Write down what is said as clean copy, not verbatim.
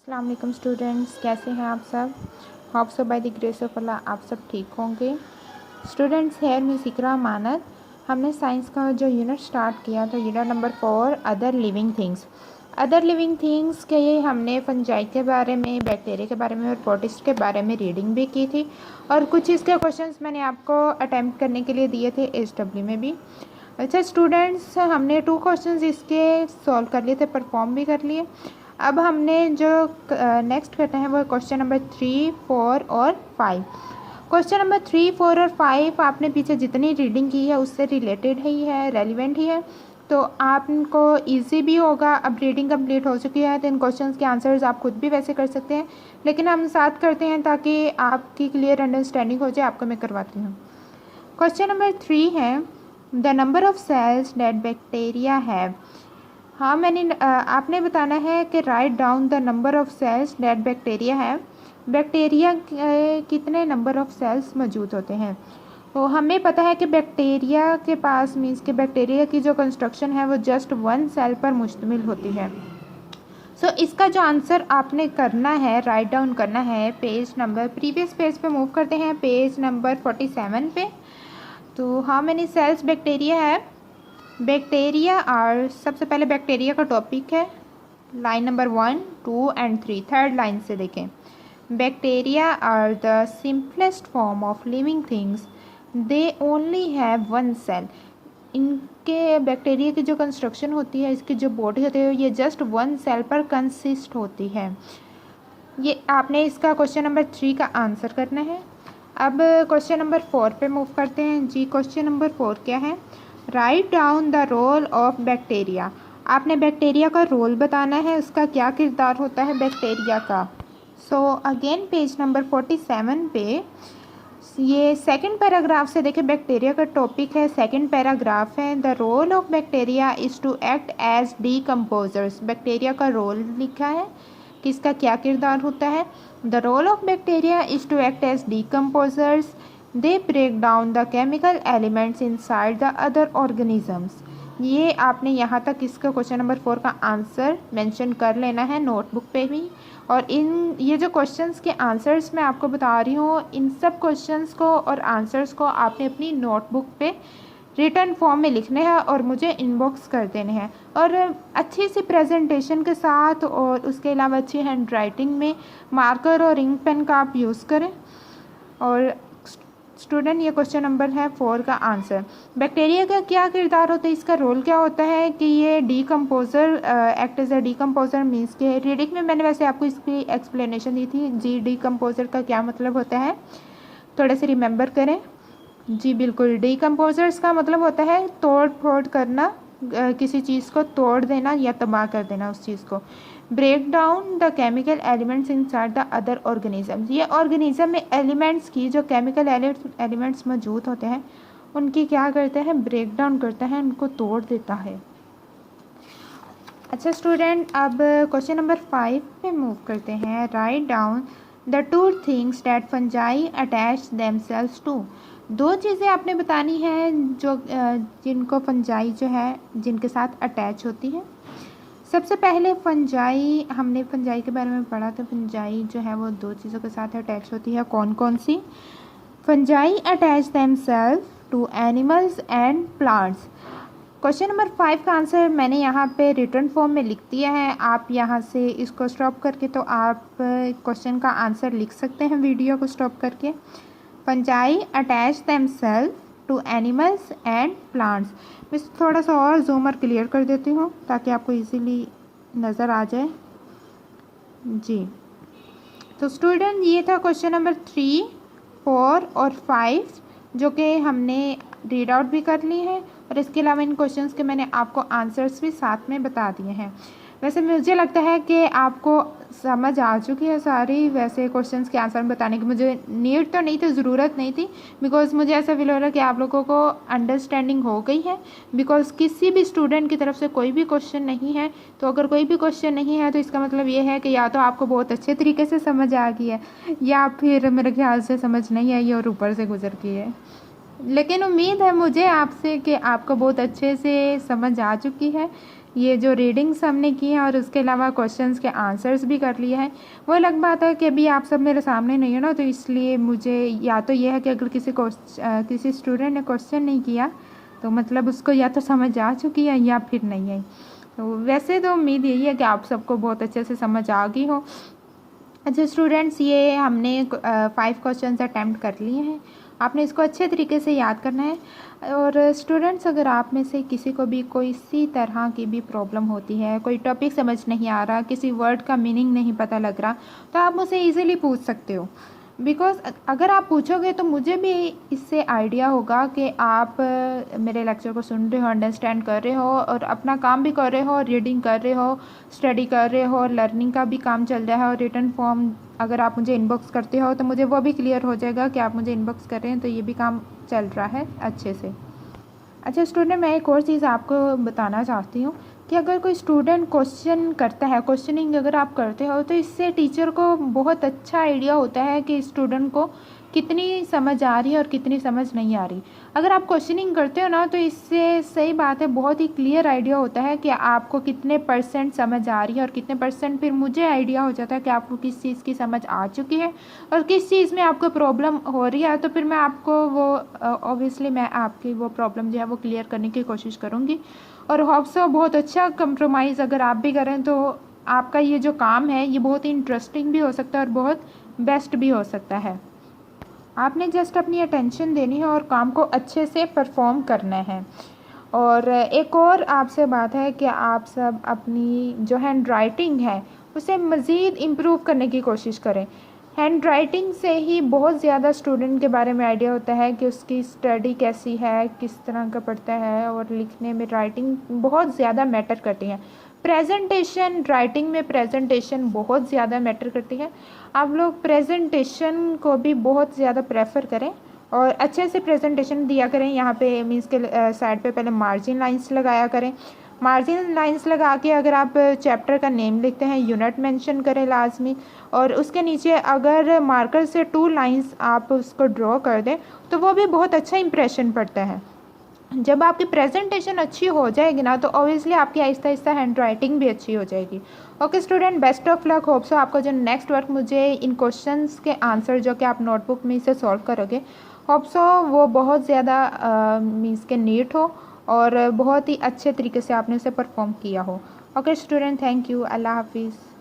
अस्सलाम वालेकुम स्टूडेंट्स, कैसे हैं आप सब। Hope so by the grace of Allah आप सब ठीक होंगे। स्टूडेंट्स, हेयर मैं सिकरा मानत। हमने साइंस का जो यूनिट स्टार्ट किया था, unit number 4 other living things. Other living things के ये हमने फंजाई के बारे में, बैक्टीरिया के बारे में और प्रोटिस्ट के बारे में रीडिंग भी की थी और कुछ इसके क्वेश्चंस मैंने आपको अटैम्प्ट करने के लिए दिए थे एसडब्ल्यू में भी। अच्छा स्टूडेंट्स, हमने 2 क्वेश्चंस इसके सॉल्व कर लिए थे, परफॉर्म भी कर लिए। अब हमने जो नेक्स्ट करना है वो क्वेश्चन नंबर 3, 4 और 5। क्वेश्चन नंबर 3, 4 और 5 आपने पीछे जितनी रीडिंग की है उससे रिलेटेड ही है, रेलिवेंट ही है, तो आपको इजी भी होगा। अब रीडिंग कंप्लीट हो चुकी है तो इन क्वेश्चंस के आंसर्स आप खुद भी वैसे कर सकते हैं, लेकिन हम साथ करते हैं ताकि आपकी क्लियर अंडरस्टैंडिंग हो जाए। आपको मैं करवाती हूँ। क्वेश्चन नंबर 3 है the number of cells that bacteria have. हाँ, आपने बताना है कि write down the number of cells that bacteria है। बैक्टीरिया कितने नंबर ऑफ सेल्स मौजूद होते हैं। तो हमें पता है कि बैक्टीरिया के पास मीन्स कि बैक्टीरिया की जो कंस्ट्रक्शन है वो जस्ट 1 सेल पर मुश्तमिल होती है। सो इसका जो आंसर आपने करना है, राइट डाउन करना है, पेज नंबर प्रीवियस पेज पे मूव करते हैं, पेज नंबर 47 पे। तो हाउ मेनी सेल्स बैक्टीरिया है। बैक्टीरिया आर, सबसे पहले बैक्टीरिया का टॉपिक है, line number 1, 2 and 3, third line से देखें। Bacteria are the simplest form of living things, they only have 1 cell. इनके बैक्टीरिया की जो कंस्ट्रक्शन होती है, इसकी जो बॉडी होती है, ये जस्ट 1 सेल पर कंसिस्ट होती है। ये आपने इसका क्वेश्चन नंबर 3 का आंसर करना है। अब क्वेश्चन नंबर 4 पे मूव करते हैं जी। क्वेश्चन नंबर 4 क्या है। Write down the role of bacteria. आपने बैक्टीरिया का रोल बताना है, उसका क्या किरदार होता है बैक्टीरिया का। सो अगेन पेज नंबर 47 पे ये सेकंड पैराग्राफ से देखें। बैक्टीरिया का टॉपिक है, सेकंड पैराग्राफ है, the role of bacteria is to act as decomposers. Bacteria का रोल लिखा है कि इसका क्या किरदार होता है। The role of bacteria is to act as decomposers, they break down the chemical elements inside the other organisms. ये आपने यहाँ तक इसका क्वेश्चन नंबर 4 का आंसर मेंशन कर लेना है नोटबुक पे भी। और ये जो क्वेश्चंस के आंसर्स मैं आपको बता रही हूँ, इन सब क्वेश्चंस को और आंसर्स को आपने अपनी नोटबुक पे रिटर्न फॉर्म में लिखने हैं और मुझे इनबॉक्स कर देने हैं, और अच्छी सी प्रेजेंटेशन के साथ, और उसके अलावा अच्छी हैंड राइटिंग में मार्कर और इंक पेन का आप यूज़ करें। और स्टूडेंट, ये क्वेश्चन नंबर है 4 का आंसर। बैक्टीरिया का क्या किरदार होता है, इसका रोल क्या होता है कि ये decomposer, act as a decomposer means के रीडिंग में मैंने वैसे आपको इसकी एक्सप्लेनेशन दी थी जी। डीकम्पोजर का क्या मतलब होता है, थोड़े से रिमेंबर करें जी। बिल्कुल, डीकम्पोजर्स का मतलब होता है तोड़ फोड़ करना, किसी चीज़ को तोड़ देना या तबाह कर देना उस चीज़ को। Break down the chemical elements inside the other organism. ये ऑर्गेनिज्म में एलिमेंट्स की, जो केमिकल एलिमेंट्स मौजूद होते हैं, उनकी क्या करते हैं, ब्रेक डाउन करता है, उनको तोड़ देता है। अच्छा स्टूडेंट, अब क्वेश्चन नंबर 5 पे मूव करते हैं। Write down the 2 things that fungi attach themselves to. 2 चीज़ें आपने बतानी है जो जिनको फंजाई जो है जिनके साथ अटैच होती है। सबसे पहले फंजाई, हमने फंजाई के बारे में पढ़ा था। फंजाई जो है वो 2 चीज़ों के साथ अटैच होती है। कौन कौन सी। Fungi attach themselves to animals and plants. Question number 5 का आंसर मैंने यहाँ पे रिटर्न फॉर्म में लिख दिया है। आप यहाँ से इसको स्टॉप करके तो आप क्वेश्चन का आंसर लिख सकते हैं वीडियो को स्टॉप करके। Fungi attach themselves to animals and plants. मैं थोड़ा सा और जूम और क्लियर कर देती हूँ ताकि आपको इजीली नज़र आ जाए जी। तो स्टूडेंट, ये था क्वेश्चन नंबर 3, 4 और 5 जो कि हमने रीड आउट भी कर ली है, और इसके अलावा इन क्वेश्चंस के मैंने आपको आंसर्स भी साथ में बता दिए हैं। वैसे मुझे लगता है कि आपको समझ आ चुकी है सारी, वैसे क्वेश्चंस के आंसर बताने की मुझे नीड तो नहीं थी, ज़रूरत नहीं थी, बिकॉज़ मुझे ऐसा फील हो रहा है कि आप लोगों को अंडरस्टैंडिंग हो गई है। बिकॉज़ किसी भी स्टूडेंट की तरफ से कोई भी क्वेश्चन नहीं है, तो अगर कोई भी क्वेश्चन नहीं है तो इसका मतलब ये है कि या तो आपको बहुत अच्छे तरीके से समझ आ गई है, या फिर मेरे ख्याल से समझ नहीं आई और ऊपर से गुजर गई है। लेकिन उम्मीद है मुझे आपसे कि आपको बहुत अच्छे से समझ आ चुकी है। ये जो रीडिंग्स हमने की हैं और उसके अलावा क्वेश्चंस के आंसर्स भी कर लिए हैं। वो अलग बात है कि अभी आप सब मेरे सामने नहीं हो ना, तो इसलिए मुझे या तो ये है कि अगर किसी स्टूडेंट ने क्वेश्चन नहीं किया तो मतलब उसको या तो समझ आ चुकी है या फिर नहीं आई। तो वैसे तो उम्मीद यही है कि आप सबको बहुत अच्छे से समझ आ गई हो। अच्छा स्टूडेंट्स, ये हमने 5 क्वेश्चंस अटैम्प्ट कर लिए हैं। आपने इसको अच्छे तरीके से याद करना है। और स्टूडेंट्स, अगर आप में से किसी को भी कोई सी तरह की भी प्रॉब्लम होती है, कोई टॉपिक समझ नहीं आ रहा, किसी वर्ड का मीनिंग नहीं पता लग रहा, तो आप मुझसे ईज़िली पूछ सकते हो। बिकॉज़ अगर आप पूछोगे तो मुझे भी इससे आइडिया होगा कि आप मेरे लेक्चर को सुन रहे हो, अंडरस्टैंड कर रहे हो और अपना काम भी कर रहे हो, रीडिंग कर रहे हो, स्टडी कर रहे हो, लर्निंग का भी काम चल रहा है। और रिटर्न फॉर्म अगर आप मुझे इनबॉक्स करते हो तो मुझे वो भी क्लियर हो जाएगा कि आप मुझे इनबॉक्स कर रहे हैं, तो ये भी काम चल रहा है अच्छे से। अच्छा स्टूडेंट, मैं एक और चीज़ आपको बताना चाहती हूँ कि अगर कोई स्टूडेंट क्वेश्चन करता है, क्वेश्चनिंग अगर आप करते हो, तो इससे टीचर को बहुत अच्छा आइडिया होता है कि स्टूडेंट को कितनी समझ आ रही है और कितनी समझ नहीं आ रही। अगर आप क्वेश्चनिंग करते हो ना, तो इससे सही बात है बहुत ही क्लियर आइडिया होता है कि आपको कितने % समझ आ रही है और कितने % फिर मुझे आइडिया हो जाता है कि आपको किस चीज़ की समझ आ चुकी है और किस चीज़ में आपको प्रॉब्लम हो रही है। तो फिर मैं आपको वो ऑब्वियसली मैं आपकी वो प्रॉब्लम जो है वो क्लियर करने की कोशिश करूँगी। और होप सो बहुत अच्छा कंप्रोमाइज़ अगर आप भी करें तो आपका ये जो काम है ये बहुत ही इंटरेस्टिंग भी हो सकता है और बहुत बेस्ट भी हो सकता है। आपने जस्ट अपनी अटेंशन देनी है और काम को अच्छे से परफॉर्म करना है। और एक और आपसे बात है कि आप सब अपनी जो हैंड राइटिंग है उसे मज़ीद इम्प्रूव करने की कोशिश करें। हैंड राइटिंग से ही बहुत ज़्यादा स्टूडेंट के बारे में आइडिया होता है कि उसकी स्टडी कैसी है, किस तरह का पढ़ता है। और लिखने में राइटिंग बहुत ज़्यादा मैटर करती है। प्रेजेंटेशन, राइटिंग में प्रेजेंटेशन बहुत ज़्यादा मैटर करती है। आप लोग प्रेजेंटेशन को भी बहुत ज़्यादा प्रेफर करें और अच्छे से प्रेजेंटेशन दिया करें। यहाँ पे मीन्स के साइड पे पहले मार्जिन लाइंस लगाया करें। मार्जिन लाइंस लगा के अगर आप चैप्टर का नेम लिखते हैं, यूनिट मेंशन करें लाजमी। और उसके नीचे अगर मार्कर से 2 लाइंस आप उसको ड्रॉ कर दें तो वो भी बहुत अच्छा इंप्रेशन पड़ता है। जब आपकी प्रेजेंटेशन अच्छी हो जाएगी ना, तो ऑब्वियसली आपकी आहिस्ता आहिस्ता हैंड राइटिंग भी अच्छी हो जाएगी। Okay student, best of luck. Hope so आपका जो नेक्स्ट वर्क मुझे इन क्वेश्चंस के आंसर जो कि आप नोटबुक में इसे सॉल्व करोगे, होप सो वो बहुत ज़्यादा मीन्स के नीट हो और बहुत ही अच्छे तरीके से आपने उसे परफॉर्म किया हो। Okay student, thank you. अल्लाह हाफिज़।